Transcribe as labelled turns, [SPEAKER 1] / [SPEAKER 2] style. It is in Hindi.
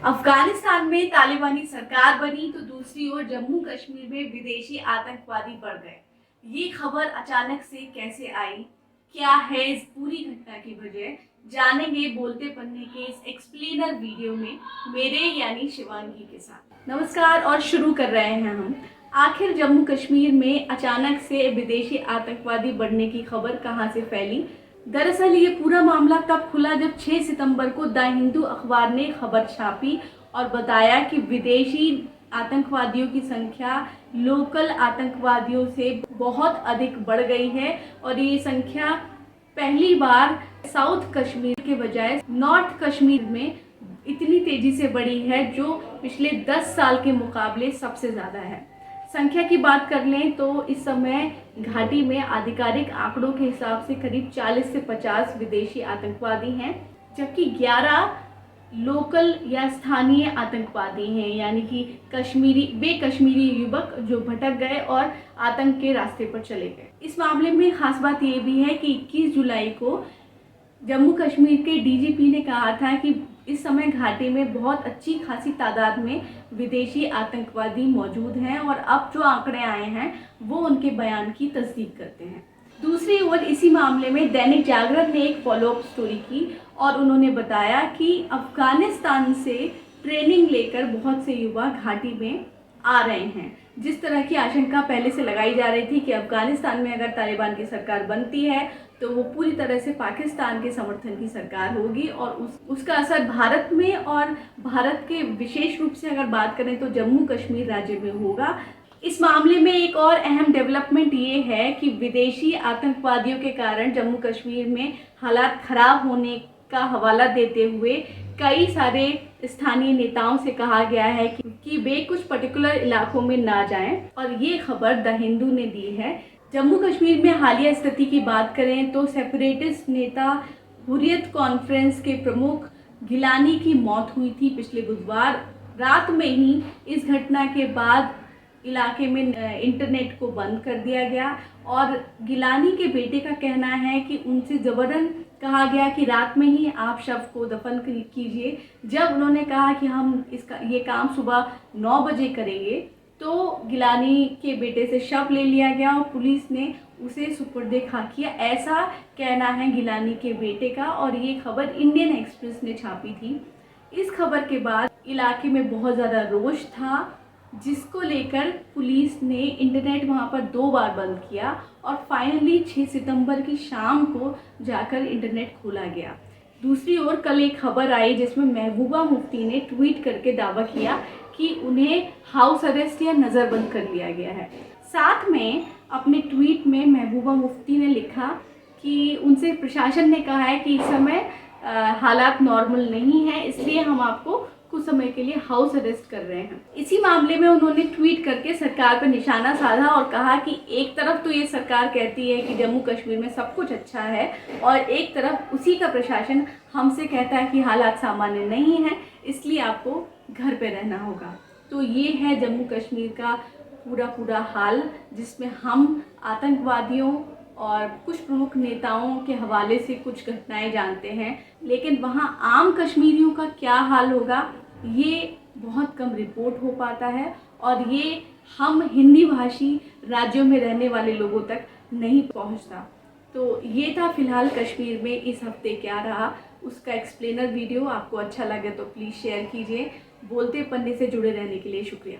[SPEAKER 1] अफगानिस्तान में तालिबानी सरकार बनी तो दूसरी ओर जम्मू कश्मीर में विदेशी आतंकवादी बढ़ गए। ये खबर अचानक से कैसे आई, क्या है इस पूरी घटना की वजह, जानेंगे बोलते पन्ने के इस एक्सप्लेनर वीडियो में मेरे यानी शिवांगी के साथ। नमस्कार और शुरू कर रहे हैं हम। आखिर जम्मू कश्मीर में अचानक से विदेशी आतंकवादी बढ़ने की खबर कहां से फैली। दरअसल ये पूरा मामला तब खुला जब 6 सितंबर को द हिंदू अखबार ने खबर छापी और बताया कि विदेशी आतंकवादियों की संख्या लोकल आतंकवादियों से बहुत अधिक बढ़ गई है और ये संख्या पहली बार साउथ कश्मीर के बजाय नॉर्थ कश्मीर में इतनी तेजी से बढ़ी है, जो पिछले 10 साल के मुकाबले सबसे ज़्यादा है। संख्या की बात कर लें तो इस समय घाटी में आधिकारिक आंकड़ों के हिसाब से करीब 40 से 50 विदेशी आतंकवादी हैं, जबकि 11 लोकल या स्थानीय आतंकवादी हैं, यानी कि कश्मीरी युवक जो भटक गए और आतंक के रास्ते पर चले गए। इस मामले में खास बात ये भी है कि 21 जुलाई को जम्मू कश्मीर के डीजीपी ने कहा था कि इस समय घाटी में बहुत अच्छी खासी तादाद में विदेशी आतंकवादी मौजूद हैं और अब जो आंकड़े आए हैं वो उनके बयान की तस्दीक करते हैं। दूसरी ओर इसी मामले में दैनिक जागरण ने एक फॉलोअप स्टोरी की और उन्होंने बताया कि अफगानिस्तान से ट्रेनिंग लेकर बहुत से युवा घाटी में आ रहे हैं। जिस तरह की आशंका पहले से लगाई जा रही थी कि अफगानिस्तान में अगर तालिबान की सरकार बनती है तो वो पूरी तरह से पाकिस्तान के समर्थन की सरकार होगी और उसका असर भारत में और भारत के विशेष रूप से अगर बात करें तो जम्मू कश्मीर राज्य में होगा। इस मामले में एक और अहम डेवलपमेंट ये है कि विदेशी आतंकवादियों के कारण जम्मू कश्मीर में हालात खराब होने का हवाला देते हुए कई सारे स्थानीय नेताओं से कहा गया है कि वे कुछ पर्टिकुलर इलाकों में ना जाएं और ये खबर द हिंदू ने दी है। जम्मू कश्मीर में हालिया स्थिति की बात करें तो सेपरेटिस्ट नेता हुर्रियत कॉन्फ्रेंस के प्रमुख गिलानी की मौत हुई थी पिछले बुधवार रात में ही। इस घटना के बाद इलाके में इंटरनेट को बंद कर दिया गया और गिलानी के बेटे का कहना है कि उनसे ज़बरन कहा गया कि रात में ही आप शव को दफन कीजिए। जब उन्होंने कहा कि हम ये काम सुबह 9 बजे करेंगे तो गिलानी के बेटे से शव ले लिया गया और पुलिस ने उसे सुपुर्दे खाक किया, ऐसा कहना है गिलानी के बेटे का। और ये खबर इंडियन एक्सप्रेस ने छापी थी। इस खबर के बाद इलाके में बहुत ज़्यादा रोष था, जिसको लेकर पुलिस ने इंटरनेट वहाँ पर 2 बार बंद किया और फाइनली 6 सितंबर की शाम को जाकर इंटरनेट खोला गया। दूसरी ओर कल एक खबर आई जिसमें महबूबा मुफ्ती ने ट्वीट करके दावा किया कि उन्हें हाउस अरेस्ट या नज़रबंद कर लिया गया है। साथ में अपने ट्वीट में महबूबा मुफ्ती ने लिखा कि उनसे प्रशासन ने कहा है कि इस समय हालात नॉर्मल नहीं है, इसलिए हम आपको कुछ समय के लिए हाउस अरेस्ट कर रहे हैं। इसी मामले में उन्होंने ट्वीट करके सरकार पर निशाना साधा और कहा कि एक तरफ तो ये सरकार कहती है कि जम्मू कश्मीर में सब कुछ अच्छा है और एक तरफ उसी का प्रशासन हमसे कहता है कि हालात सामान्य नहीं है, इसलिए आपको घर पे रहना होगा। तो ये है जम्मू कश्मीर का पूरा हाल, जिसमें हम आतंकवादियों और कुछ प्रमुख नेताओं के हवाले से कुछ घटनाएं जानते हैं, लेकिन वहाँ आम कश्मीरियों का क्या हाल होगा ये बहुत कम रिपोर्ट हो पाता है और ये हम हिंदी भाषी राज्यों में रहने वाले लोगों तक नहीं पहुँचता। तो ये था फिलहाल कश्मीर में इस हफ्ते क्या रहा, उसका एक्सप्लेनर वीडियो। आपको अच्छा लगे तो प्लीज़ शेयर कीजिए। बोलते पन्ने से जुड़े रहने के लिए शुक्रिया।